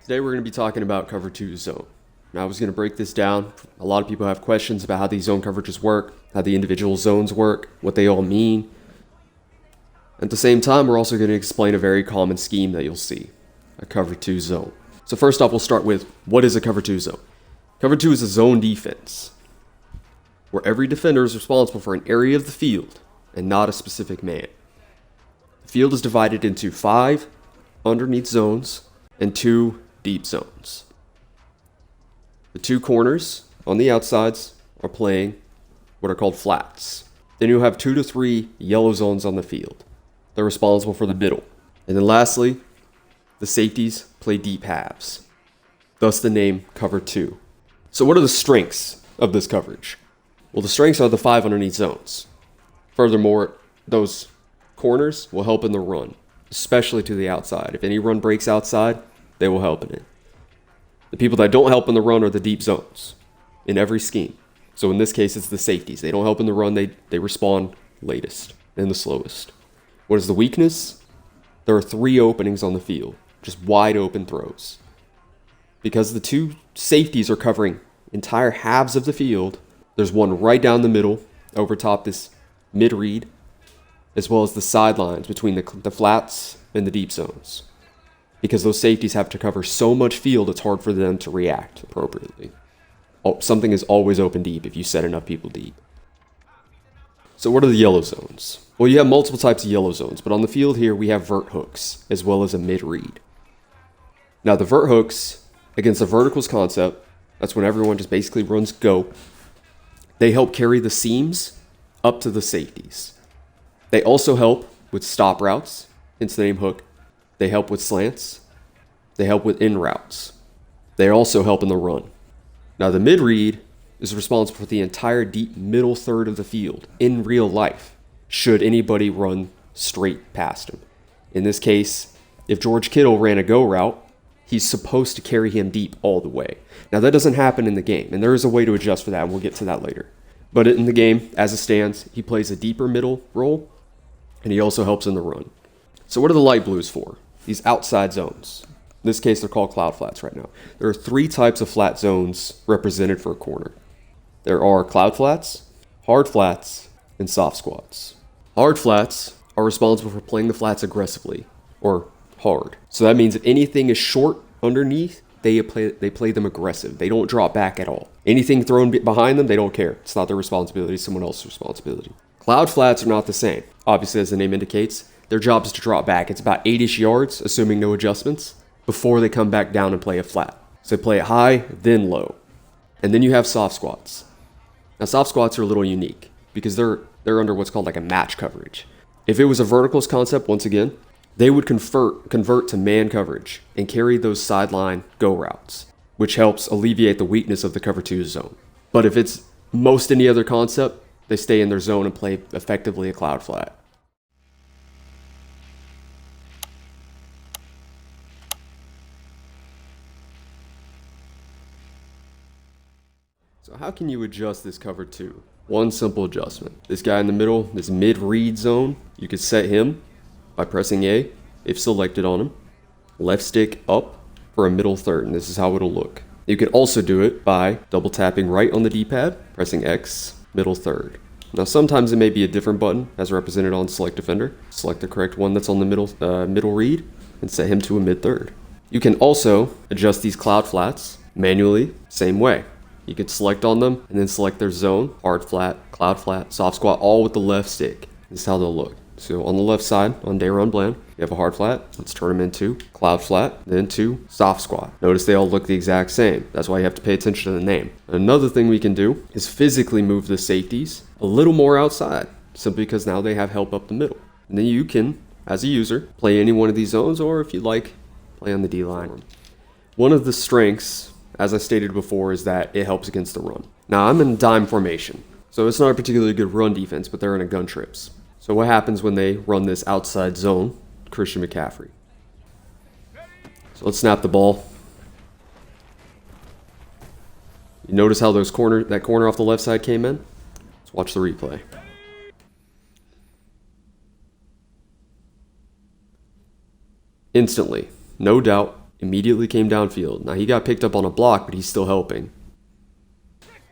Today we're going to be talking about cover 2 zone. Now I was going to break this down. A lot of people have questions about how these zone coverages work, how the individual zones work, what they all mean. At the same time, we're also going to explain a very common scheme that you'll see, a cover 2 zone. So first off, we'll start with, what is a cover 2 zone? Cover 2 is a zone defense, where every defender is responsible for an area of the field and not a specific man. The field is divided into 5 underneath zones and 2 deep zones. The 2 corners on the outsides are playing what are called flats. Then you'll have 2 to 3 yellow zones on the field. They're responsible for the middle. And then lastly, the safeties play deep halves. Thus the name cover 2. So what are the strengths of this coverage? Well, the strengths are the 5 underneath zones. Furthermore, those corners will help in the run, especially to the outside. If any run breaks outside, they will help in it. The people that don't help in the run are the deep zones in every scheme. So in this case, it's the safeties. They don't help in the run. They respond latest and the slowest. What is the weakness? There are 3 openings on the field, just wide open throws. Because the 2 safeties are covering entire halves of the field, there's one right down the middle, over top this mid-read, as well as the sidelines between the flats and the deep zones. Because those safeties have to cover so much field, it's hard for them to react appropriately. Something is always open deep if you set enough people deep. So what are the yellow zones? Well, you have multiple types of yellow zones, but on the field here we have vert hooks, as well as a mid-read. Now the vert hooks, against the verticals concept, that's when everyone just basically runs go. They help carry the seams up to the safeties. They also help with stop routes, hence the name hook. They help with slants. They help with in routes. They also help in the run. Now the mid-read is responsible for the entire deep middle third of the field in real life, should anybody run straight past him. In this case, if George Kittle ran a go route, he's supposed to carry him deep all the way. Now that doesn't happen in the game, and there is a way to adjust for that, and we'll get to that later. But in the game, as it stands, he plays a deeper middle role, and he also helps in the run. So what are the light blues for? These outside zones. In this case, they're called cloud flats right now. There are 3 types of flat zones represented for a corner. There are cloud flats, hard flats, and soft squats. Hard flats are responsible for playing the flats aggressively, or hard. So that means if anything is short underneath, they play them aggressive. They don't drop back at all. Anything thrown behind them, they don't care. It's not their responsibility, it's someone else's responsibility. Cloud flats are not the same. Obviously, as the name indicates, their job is to drop back. It's about 8-ish yards, assuming no adjustments, before they come back down and play a flat. So they play it high, then low. And then you have soft squats. Now soft squats are a little unique because they're under what's called like a match coverage. If it was a verticals concept, once again, they would convert to man coverage and carry those sideline go routes, which helps alleviate the weakness of the cover 2 zone. But if it's most any other concept, they stay in their zone and play effectively a cloud flat. So how can you adjust this cover 2? One simple adjustment. This guy in the middle, this mid-read zone, you could set him by pressing A, if selected on him. Left stick up for a middle third, and this is how it'll look. You could also do it by double tapping right on the D-pad, pressing X, middle third. Now sometimes it may be a different button, as represented on Select Defender. Select the correct one that's on the middle read, and set him to a mid-third. You can also adjust these cloud flats manually, same way. You could select on them, and then select their zone, hard flat, cloud flat, soft squat, all with the left stick. This is how they'll look. So on the left side, on Day Run Bland, you have a hard flat. Let's turn them into cloud flat, then to soft squat. Notice they all look the exact same. That's why you have to pay attention to the name. Another thing we can do is physically move the safeties a little more outside, simply because now they have help up the middle. And then you can, as a user, play any one of these zones, or if you like, play on the D-line. One of the strengths, as I stated before, is that it helps against the run. Now I'm in dime formation, so it's not a particularly good run defense, but they're in a gun trips. So what happens when they run this outside zone? Christian McCaffrey. So let's snap the ball. You notice how that corner off the left side came in? Let's watch the replay. Instantly, no doubt, Immediately came downfield. Now he got picked up on a block, but he's still helping.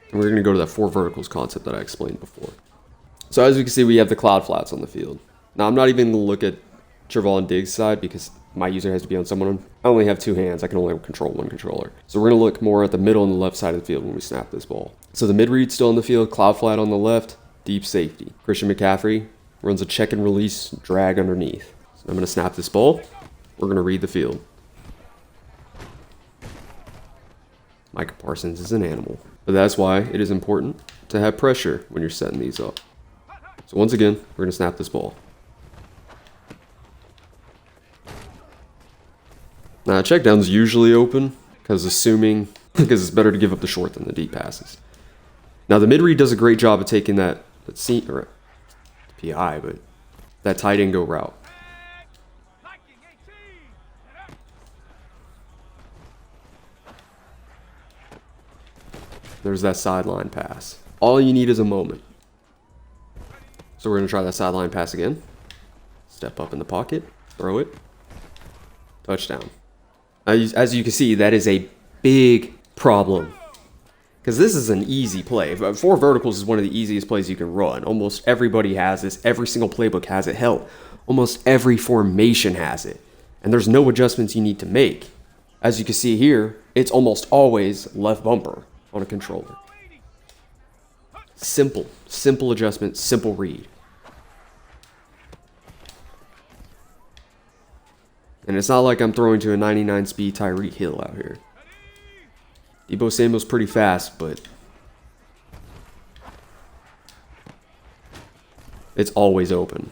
And we're going to go to that 4 verticals concept that I explained before. So as we can see, we have the cloud flats on the field. Now I'm not even going to look at Trevon Diggs' side because my user has to be on someone. I only have 2 hands. I can only control 1 controller. So we're going to look more at the middle and the left side of the field when we snap this ball. So the mid-read still on the field, cloud flat on the left, deep safety. Christian McCaffrey runs a check and release, drag underneath. So I'm going to snap this ball. We're going to read the field. Micah Parsons is an animal. But that's why it is important to have pressure when you're setting these up. So once again, we're going to snap this ball. Now, check down's usually open because it's better to give up the short than the deep passes. Now, the mid-read does a great job of taking that PI, but that tight end go route. There's that sideline pass. All you need is a moment. So we're going to try that sideline pass again. Step up in the pocket, throw it, touchdown. As you can see, that is a big problem. Because this is an easy play. 4 verticals is one of the easiest plays you can run. Almost everybody has this. Every single playbook has it. Hell, almost every formation has it. And there's no adjustments you need to make. As you can see here, it's almost always left bumper on a controller. Simple adjustment, simple read. And it's not like I'm throwing to a 99 speed Tyreek Hill out here. Deebo Samuel's pretty fast, but it's always open.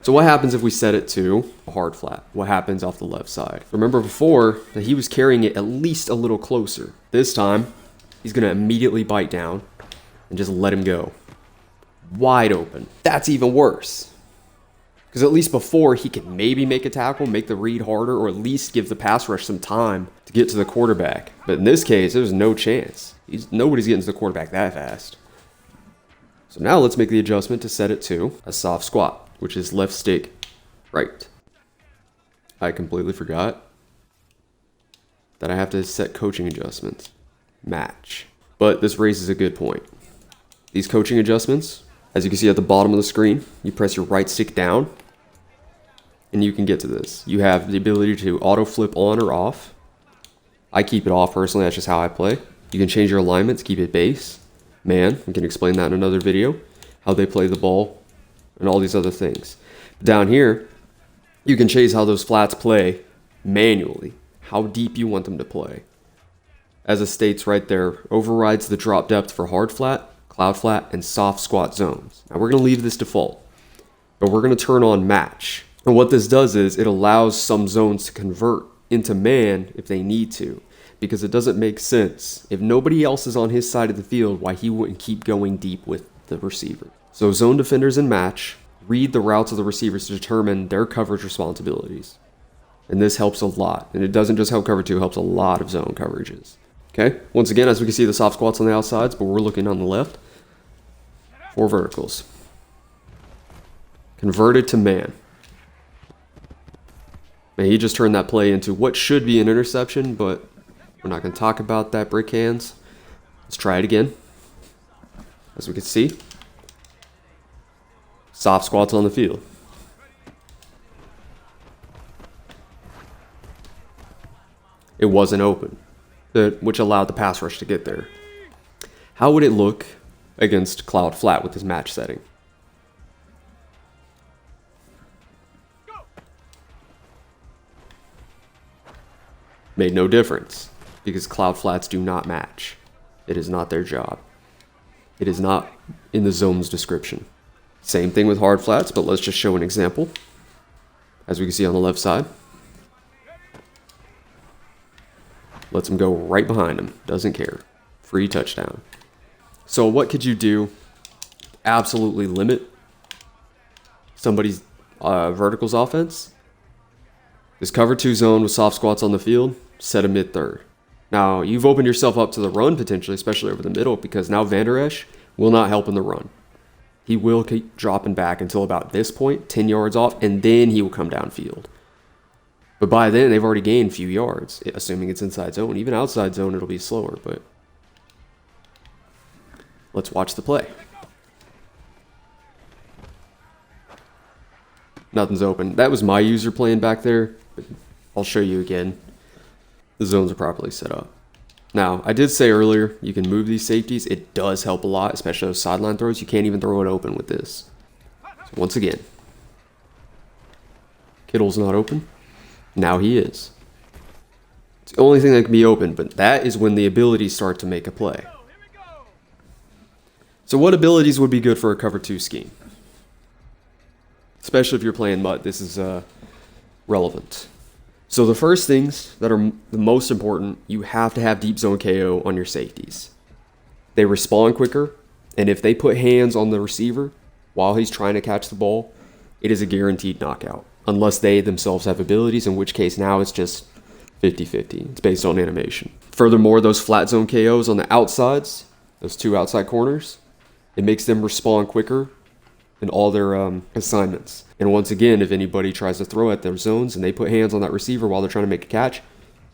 So what happens if we set it to a hard flat? What happens off the left side? Remember before that he was carrying it at least a little closer. This time, he's going to immediately bite down and just let him go. Wide open. That's even worse. Because at least before, he could maybe make a tackle, make the read harder, or at least give the pass rush some time to get to the quarterback. But in this case, there's no chance. Nobody's getting to the quarterback that fast. So now let's make the adjustment to set it to a soft squat, which is left stick right. I completely forgot that I have to set coaching adjustments. Match. But this raises a good point. These coaching adjustments, as you can see at the bottom of the screen, you press your right stick down, and you can get to this. You have the ability to auto flip on or off. I keep it off personally, that's just how I play. You can change your alignments, keep it base. Man, we can explain that in another video, how they play the ball, and all these other things. Down here, you can change how those flats play manually, how deep you want them to play. As it states right there, overrides the drop depth for hard flat, cloud flat, and soft squat zones. Now we're going to leave this default, but we're going to turn on match. And what this does is it allows some zones to convert into man if they need to, because it doesn't make sense if nobody else is on his side of the field why he wouldn't keep going deep with the receiver. So zone defenders in match read the routes of the receivers to determine their coverage responsibilities. And this helps a lot. And it doesn't just help cover 2, it helps a lot of zone coverages. Okay, once again, as we can see the soft squats on the outsides, but we're looking on the left. 4 verticals. Converted to man. Man, he just turned that play into what should be an interception, but we're not going to talk about that, brick hands. Let's try it again. As we can see, soft squats on the field. It wasn't open, which allowed the pass rush to get there. How would it look against cloud flat with this match setting? Made no difference because cloud flats do not match. It is not their job. It is not in the zone's description. Same thing with hard flats, but let's just show an example. As we can see on the left side. Lets him go right behind him. Doesn't care. Free touchdown. So what could you do? Absolutely limit somebody's verticals offense. This cover 2 zone with soft squats on the field, set a mid-third. Now, you've opened yourself up to the run potentially, especially over the middle, because now Van Der Esch will not help in the run. He will keep dropping back until about this point, 10 yards off, and then he will come downfield. But by then, they've already gained a few yards, assuming it's inside zone. Even outside zone, it'll be slower, but let's watch the play. Nothing's open. That was my user playing back there. But I'll show you again. The zones are properly set up. Now, I did say earlier, you can move these safeties. It does help a lot, especially those sideline throws. You can't even throw it open with this. So once again, Kittle's not open. Now he is. It's the only thing that can be open, but that is when the abilities start to make a play. So what abilities would be good for a cover 2 scheme? Especially if you're playing MUT, this is relevant. So the first things that are the most important, you have to have deep zone KO on your safeties. They respawn quicker, and if they put hands on the receiver while he's trying to catch the ball, it is a guaranteed knockout. Unless they themselves have abilities, in which case now it's just 50-50. It's based on animation. Furthermore, those flat zone KOs on the outsides, those 2 outside corners, it makes them respawn quicker in all their assignments. And once again, if anybody tries to throw at their zones and they put hands on that receiver while they're trying to make a catch,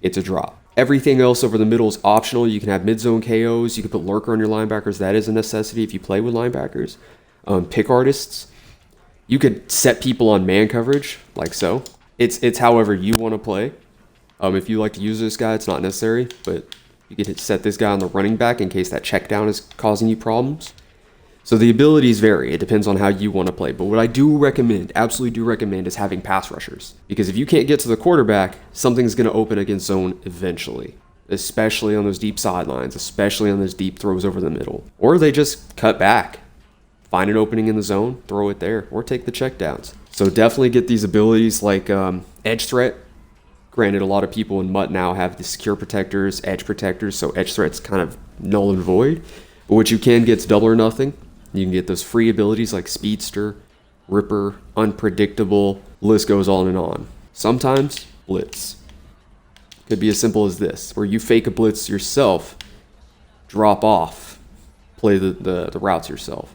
it's a drop. Everything else over the middle is optional. You can have mid-zone KOs. You can put lurker on your linebackers. That is a necessity if you play with linebackers. Pick artists. You could set people on man coverage, like so. It's however you want to play. If you like to use this guy, it's not necessary, but you could set this guy on the running back in case that check down is causing you problems. So the abilities vary. It depends on how you want to play. But what I do recommend, absolutely do recommend, is having pass rushers. Because if you can't get to the quarterback, something's going to open against zone eventually. Especially on those deep sidelines, especially on those deep throws over the middle. Or they just cut back. Find an opening in the zone, throw it there, or take the checkdowns. So definitely get these abilities like edge threat. Granted, a lot of people in MUT now have the secure protectors, edge protectors, so edge threat's kind of null and void. But what you can get is double or nothing. You can get those free abilities like Speedster, Ripper, Unpredictable, list goes on and on. Sometimes, Blitz. Could be as simple as this, where you fake a blitz yourself, drop off, play the routes yourself.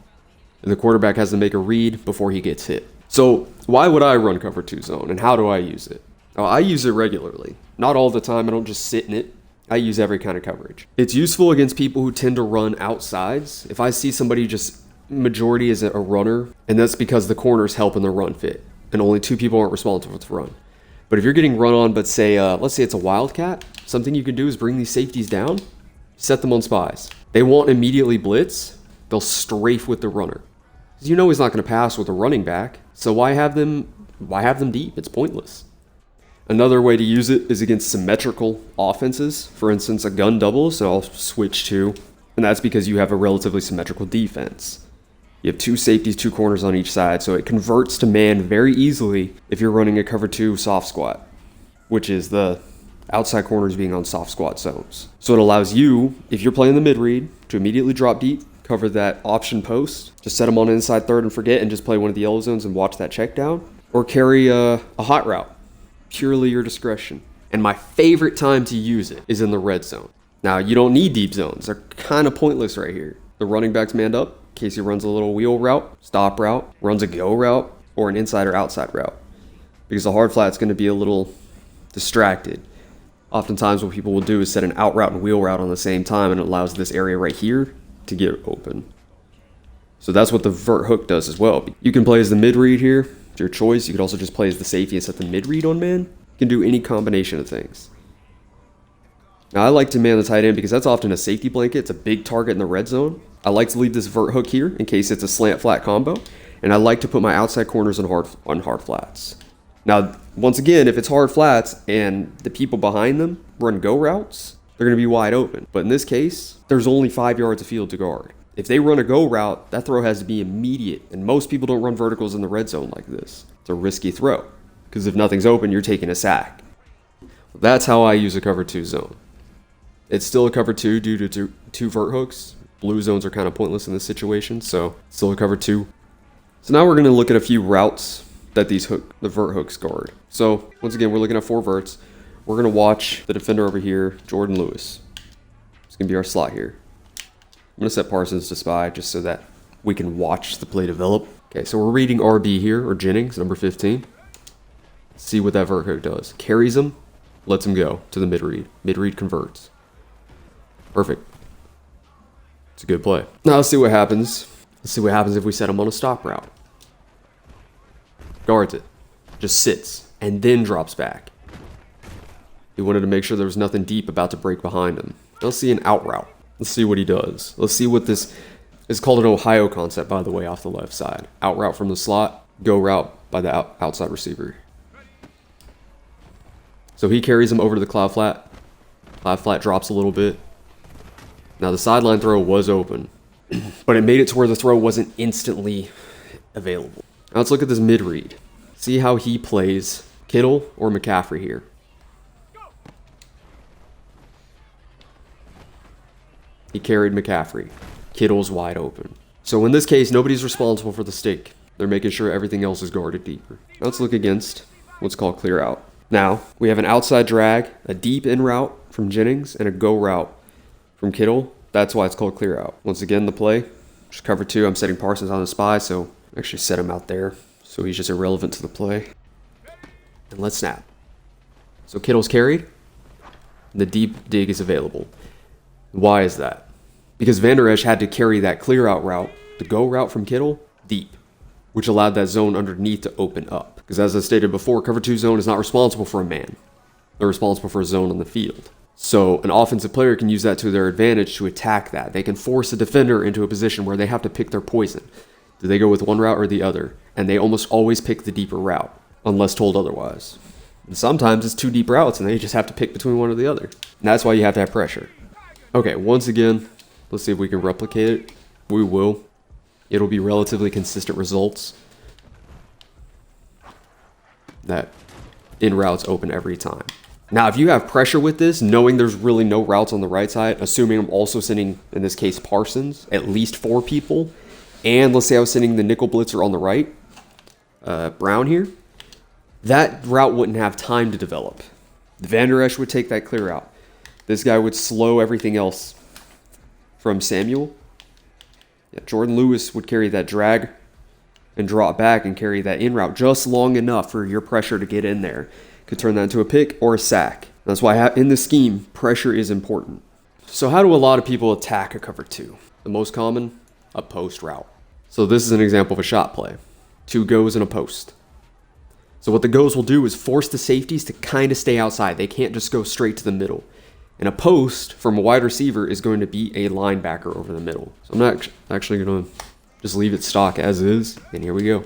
And the quarterback has to make a read before he gets hit. So why would I run cover 2 zone and how do I use it? Oh, I use it regularly. Not all the time. I don't just sit in it. I use every kind of coverage. It's useful against people who tend to run outsides. If I see somebody just majority is a runner, and that's because the corners help in the run fit, and only 2 people aren't responsible for the run. But if you're getting run on, but say, let's say it's a wildcat, something you can do is bring these safeties down, set them on spies. They won't immediately blitz. They'll strafe with the runner. You know he's not going to pass with a running back, so why have them deep? It's pointless. Another way to use it is against symmetrical offenses. For instance, a gun double, so I'll switch to, and that's because you have a relatively symmetrical defense. You have 2 safeties, 2 corners on each side, so it converts to man very easily if you're running a cover 2 soft squat, which is the outside corners being on soft squat zones. So it allows you, if you're playing the mid read, to immediately drop deep, cover that option post, just set them on inside third and forget and just play one of the yellow zones and watch that check down, or carry a hot route. Purely your discretion. And my favorite time to use it is in the red zone. Now, you don't need deep zones. They're kind of pointless right here. The running back's manned up in case he runs a little wheel route, stop route, runs a go route, or an inside or outside route. Because the hard flat's going to be a little distracted. Oftentimes what people will do is set an out route and wheel route on the same time, and it allows this area right here to get open. So that's what the vert hook does as well. You can play as the mid read here. It's your choice. You could also just play as the safety and set the mid read on man. You can do any combination of things. Now I like to man the tight end because that's often a safety blanket. It's a big target in the red zone. I like to leave this vert hook here in case it's a slant flat combo. And I like to put my outside corners on hard flats. Now, once again, if it's hard flats and the people behind them run go routes, they're going to be wide open. But in this case, there's only 5 yards of field to guard. If they run a go route, that throw has to be immediate. And most people don't run verticals in the red zone like this. It's a risky throw. Because if nothing's open, you're taking a sack. That's how I use a cover 2 zone. It's still a cover 2 due to two vert hooks. Blue zones are kind of pointless in this situation, so still a cover 2. So now we're going to look at a few routes that the vert hooks guard. So once again, we're looking at 4 verts. We're going to watch the defender over here, Jordan Lewis. It's going to be our slot here. I'm going to set Parsons to spy just so that we can watch the play develop. Okay, so we're reading RB here, or Jennings, number 15. See what that vert hook does. Carries him, lets him go to the mid read. Mid read converts. Perfect. It's a good play. Now let's see what happens. Let's see what happens if we set him on a stop route. Guards it. Just sits. And then drops back. He wanted to make sure there was nothing deep about to break behind him. Let's see an out route. Let's see what he does. Let's see what this is called. An Ohio concept, by the way, off the left side. Out route from the slot. Go route by the outside receiver. So he carries him over to the cloud flat. Cloud flat drops a little bit. Now the sideline throw was open. But it made it to where the throw wasn't instantly available. Now let's look at this mid read. See how he plays Kittle or McCaffrey here. He carried McCaffrey. Kittle's wide open. So in this case, nobody's responsible for the stick. They're making sure everything else is guarded deeper. Now let's look against what's called clear out. Now, we have an outside drag, a deep in route from Jennings, and a go route from Kittle. That's why it's called clear out. Once again, the play, just cover 2. I'm setting Parsons on the spy, so I actually set him out there. So he's just irrelevant to the play. And let's snap. So Kittle's carried. The deep dig is available. Why is that? Because Van Der Esch had to carry that clear out route, the go route from Kittle, deep, which allowed that zone underneath to open up. Because as I stated before, cover 2 zone is not responsible for a man. They're responsible for a zone on the field. So an offensive player can use that to their advantage to attack that. They can force a defender into a position where they have to pick their poison. Do they go with one route or the other? And they almost always pick the deeper route, unless told otherwise. And sometimes it's 2 deep routes and they just have to pick between one or the other. And that's why you have to have pressure. Okay, once again, let's see if we can replicate it. We will. It'll be relatively consistent results. That in routes open every time. Now, if you have pressure with this, knowing there's really no routes on the right side, assuming I'm also sending, in this case, Parsons, at least 4 people, and let's say I was sending the nickel blitzer on the right, Brown here, that route wouldn't have time to develop. Van Der Esch would take that clear out. This guy would slow everything else from Samuel. Yeah, Jordan Lewis would carry that drag and drop back and carry that in route just long enough for your pressure to get in there. Could turn that into a pick or a sack. That's why in this scheme, pressure is important. So how do a lot of people attack a cover 2? The most common, a post route. So this is an example of a shot play. 2 goes and a post. So what the goes will do is force the safeties to kind of stay outside. They can't just go straight to the middle. And a post from a wide receiver is going to be a linebacker over the middle. So I'm not actually going to just leave it stock as is. And here we go.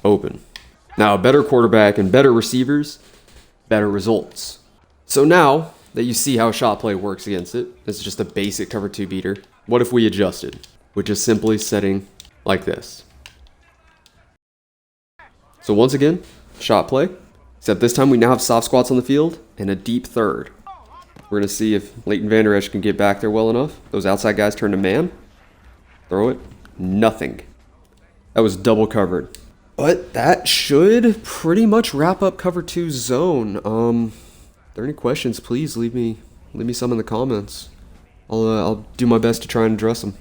Open. Now, a better quarterback and better receivers, better results. So now that you see how shot play works against it, it's just a basic cover 2 beater. What if we adjusted? With just simply setting like this. So once again, shot play. Except this time we now have soft squats on the field and a deep third. We're going to see if Leighton Van Der Esch can get back there well enough. Those outside guys turn to man. Throw it. Nothing. That was double covered. But that should pretty much wrap up cover 2 zone. If there are any questions, please leave me some in the comments. I'll do my best to try and address them.